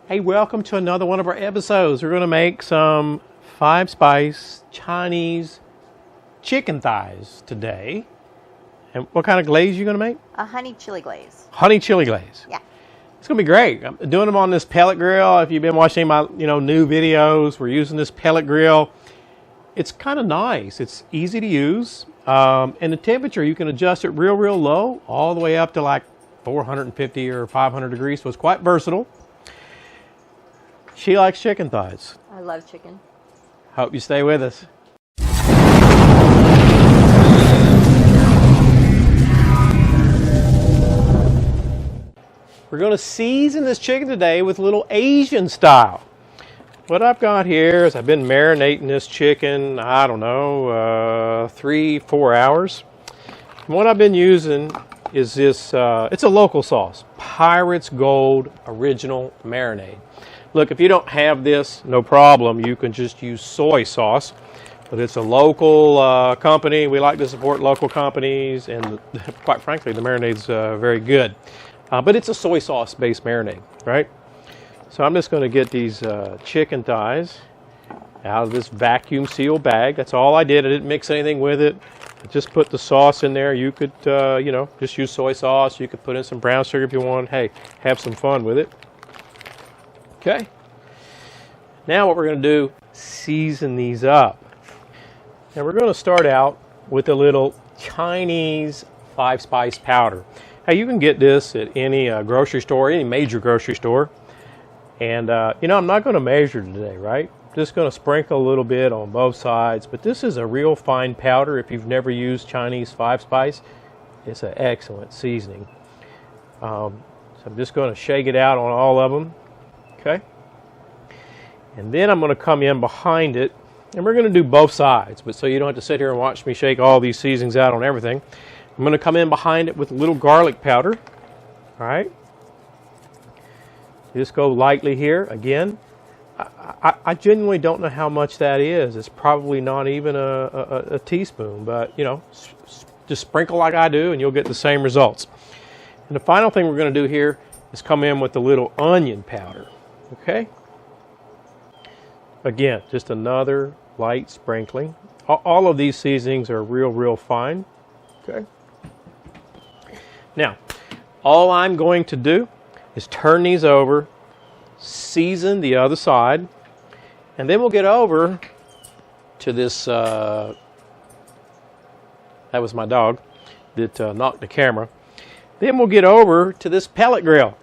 Hey, welcome to another one of our episodes. We're going to make some 5-spice Chinese chicken thighs today. And what kind of glaze are you going to make? A honey chili glaze. Honey chili glaze. Yeah. It's going to be great. I'm doing them on this pellet grill. If you've been watching my new videos, we're using this pellet grill. It's kind of nice. It's easy to use. And the temperature, you can adjust it real low, all the way up to like 450 or 500 degrees. So it's quite versatile. She likes chicken thighs. I love chicken. Hope you stay with us. We're going to season this chicken today with a little Asian style. What I've got here is I've been marinating this chicken, I don't know, 3-4 hours. And what I've been using is this, it's a local sauce, Pirate's Gold Original Marinade. Look, if you don't have this, no problem. You can just use soy sauce. But it's a local company. We like to support local companies, and quite frankly, the marinade's very good. But it's a soy sauce-based marinade, right? So I'm just going to get these chicken thighs out of this vacuum seal bag. That's all I did. I didn't mix anything with it. I just put the sauce in there. You could, just use soy sauce. You could put in some brown sugar if you want. Hey, have some fun with it. Okay. Now what we're going to do, season these up. Now we're going to start out with a little Chinese 5-spice powder. Now you can get this at any grocery store, any major grocery store. And, I'm not going to measure today, right? Just going to sprinkle a little bit on both sides. But this is a real fine powder. If you've never used Chinese 5-spice, it's an excellent seasoning. So I'm just going to shake it out on all of them. Okay, and then I'm going to come in behind it, and we're going to do both sides, but so you don't have to sit here and watch me shake all these seasonings out on everything. I'm going to come in behind it with a little garlic powder. All right, just go lightly here. Again, I genuinely don't know how much that is. It's probably not even a teaspoon, but just sprinkle like I do and you'll get the same results. And the final thing we're going to do here is come in with a little onion powder. Okay, again, just another light sprinkling. All of these seasonings are real fine. Okay, now all I'm going to do is turn these over, season the other side, and then we'll get over to this that was my dog that knocked the camera. Then we'll get over to this pellet grill.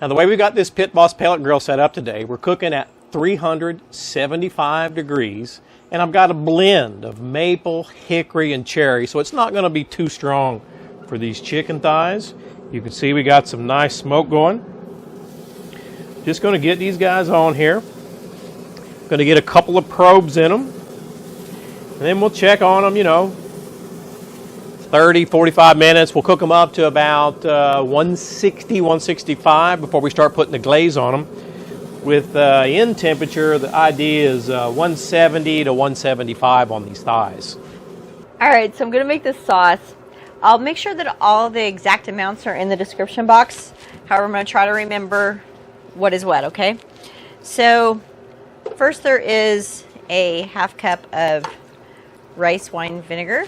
Now, the way we got this Pit Boss Pellet Grill set up today, we're cooking at 375 degrees, and I've got a blend of maple, hickory, and cherry, so it's not going to be too strong for these chicken thighs. You can see we got some nice smoke going. Just going to get these guys on here. Going to get a couple of probes in them, and then we'll check on them, 30, 45 minutes. We'll cook them up to about 160, 165 before we start putting the glaze on them. With in temperature, the idea is 170 to 175 on these thighs. All right, so I'm going to make this sauce. I'll make sure that all the exact amounts are in the description box. However, I'm going to try to remember what is what, okay? So first there is a half cup of rice wine vinegar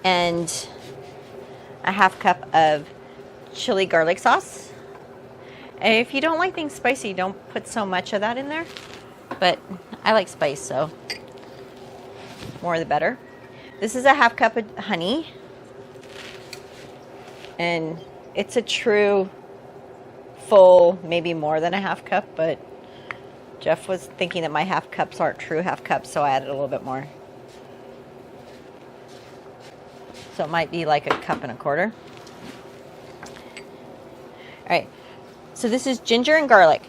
and a half cup of chili garlic sauce. And if you don't like things spicy, don't put so much of that in there. But I like spice, so more the better. This is a half cup of honey. And it's a true full, maybe more than a half cup, but Jeff was thinking that my half cups aren't true half cups, so I added a little bit more. So it might be like 1.25 cups. All right, so this is ginger and garlic.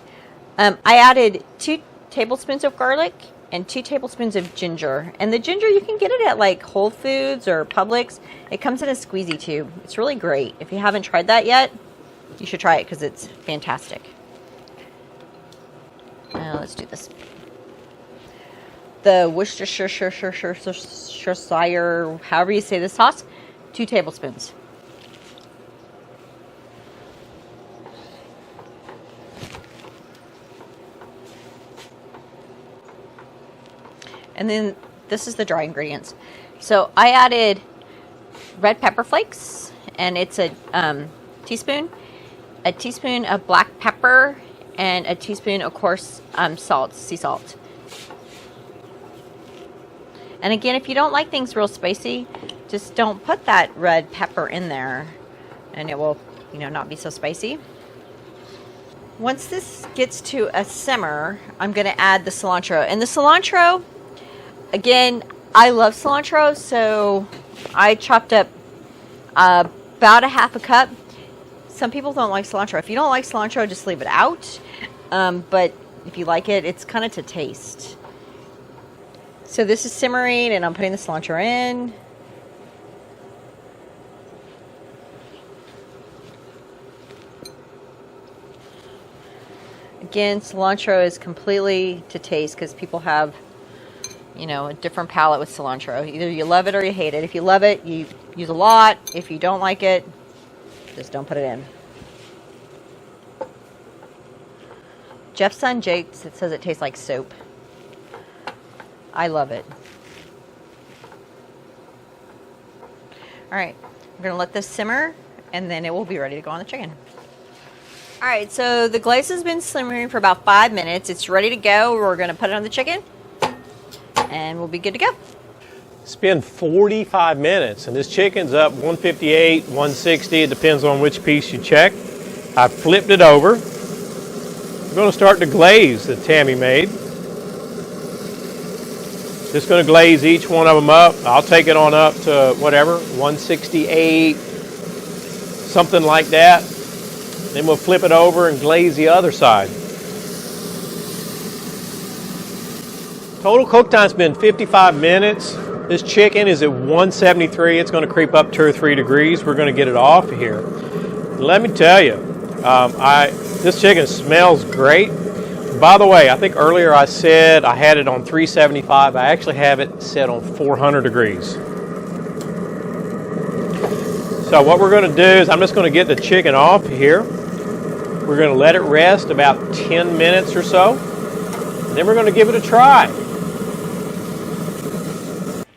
I added 2 tablespoons of garlic and 2 tablespoons of ginger. And the ginger, you can get it at like Whole Foods or Publix. It comes in a squeezy tube. It's really great. If you haven't tried that yet, you should try it because it's fantastic. Now let's do this. The Worcestershire, however you say the sauce, 2 tablespoons. And then this is the dry ingredients. So I added red pepper flakes, and it's a teaspoon of black pepper, and a teaspoon of coarse salt, sea salt. And again, if you don't like things real spicy, just don't put that red pepper in there, and it will, not be so spicy. Once this gets to a simmer, I'm going to add the cilantro. And the cilantro, again, I love cilantro, so I chopped up about a half a cup. Some people don't like cilantro. If you don't like cilantro, just leave it out. But if you like it, it's kind of to taste. So this is simmering, and I'm putting the cilantro in. Again, cilantro is completely to taste because people have, a different palate with cilantro. Either you love it or you hate it. If you love it, you use a lot. If you don't like it, just don't put it in. Jeff's son Jake says it tastes like soap. I love it. All right, we're going to let this simmer, and then it will be ready to go on the chicken. All right, so the glaze has been simmering for about 5 minutes. It's ready to go. We're going to put it on the chicken, and we'll be good to go. It's been 45 minutes, and this chicken's up 158, 160. It depends on which piece you check. I flipped it over. I'm going to start the glaze that Tammy made. Just going to glaze each one of them up. I'll take it on up to whatever, 168, something like that. Then we'll flip it over and glaze the other side. Total cook time's been 55 minutes. This chicken is at 173. It's going to creep up 2 or 3 degrees. We're going to get it off of here. Let me tell you, this chicken smells great. By the way, I think earlier I said I had it on 375. I actually have it set on 400 degrees. So what we're going to do is I'm just going to get the chicken off here. We're going to let it rest about 10 minutes or so. And then we're going to give it a try.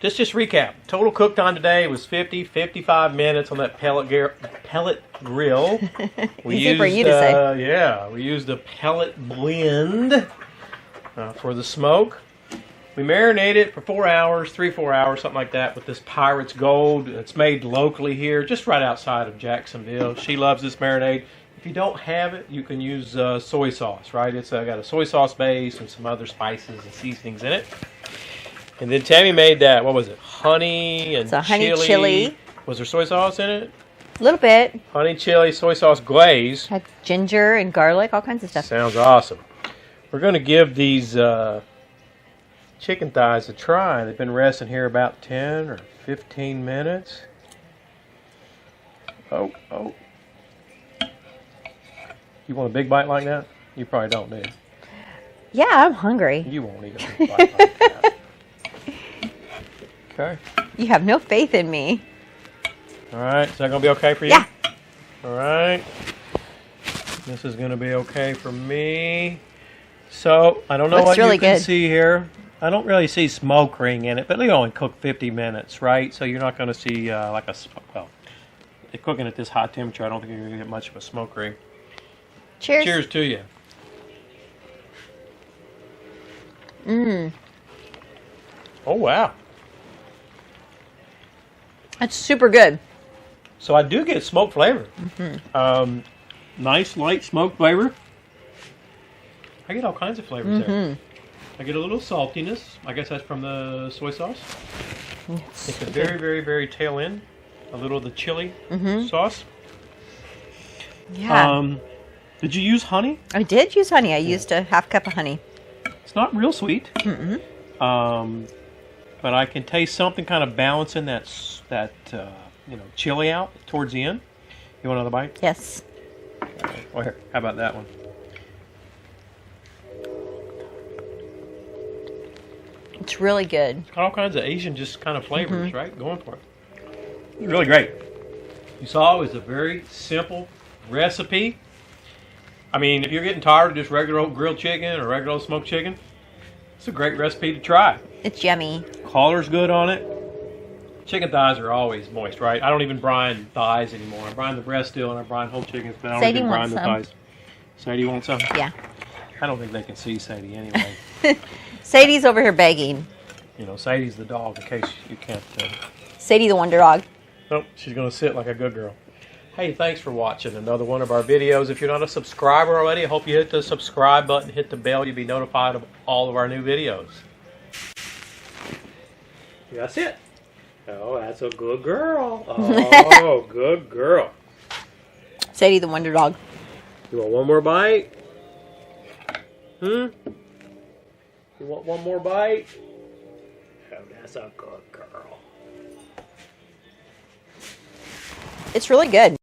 Just recap. Total cook time today was 55 minutes on that pellet grill. Easy for you to say. Yeah, we used a pellet blend for the smoke. We marinated it for 4 hours, 3-4 hours, something like that, with this Pirate's Gold. It's made locally here, just right outside of Jacksonville. She loves this marinade. If you don't have it, you can use soy sauce, right? It's got a soy sauce base and some other spices and seasonings in it. And then Tammy made that, what was it? Honey and honey chili. Was there soy sauce in it? A little bit. Honey chili, soy sauce glaze. Had ginger and garlic, all kinds of stuff. Sounds awesome. We're going to give these chicken thighs a try. They've been resting here about 10 or 15 minutes. Oh. You want a big bite like that? You probably don't, do you? Yeah, I'm hungry. You won't eat a big bite like that. Okay. You have no faith in me. All right. Is that going to be okay for you? Yeah. All right. This is going to be okay for me. So, I don't know what really you can good. see here. I don't really see smoke ring in it, but they only cook 50 minutes, right? So you're not going to see cooking at this high temperature, I don't think you're going to get much of a smoke ring. Cheers. Cheers to you. Oh, wow. That's super good. So I do get smoke flavor. Nice light smoke flavor. I get all kinds of flavors there. I get a little saltiness. I guess that's from the soy sauce. It's the very, very, very tail end. A little of the chili sauce. Yeah. Did you use honey? I did use honey. I used a half cup of honey. It's not real sweet. But I can taste something kind of balancing that chili out towards the end. You want another bite? Yes. Okay. Well, here. How about that one? It's really good. It's got all kinds of Asian just kind of flavors, right? Going for it. It's really great. You saw it was a very simple recipe. I mean, if you're getting tired of just regular old grilled chicken or regular old smoked chicken, It's a great recipe to try. It's yummy. Collar's good on it. Chicken thighs are always moist, right? I don't even brine thighs anymore. I brine the breast still, and I brine whole chickens, but I don't Sadie even brine wants the some. thighs. Sadie wants some? Yeah. I don't think they can see Sadie anyway. Sadie's over here begging. You know, Sadie's the dog, in case you can't... Sadie the Wonder Dog. Nope, she's going to sit like a good girl. Hey, thanks for watching another one of our videos. If you're not a subscriber already, I hope you hit the subscribe button, hit the bell. You'll be notified of all of our new videos. That's it. Oh, that's a good girl. Oh, good girl. Sadie the Wonder Dog. You want one more bite? You want one more bite? Oh, that's a good girl. It's really good.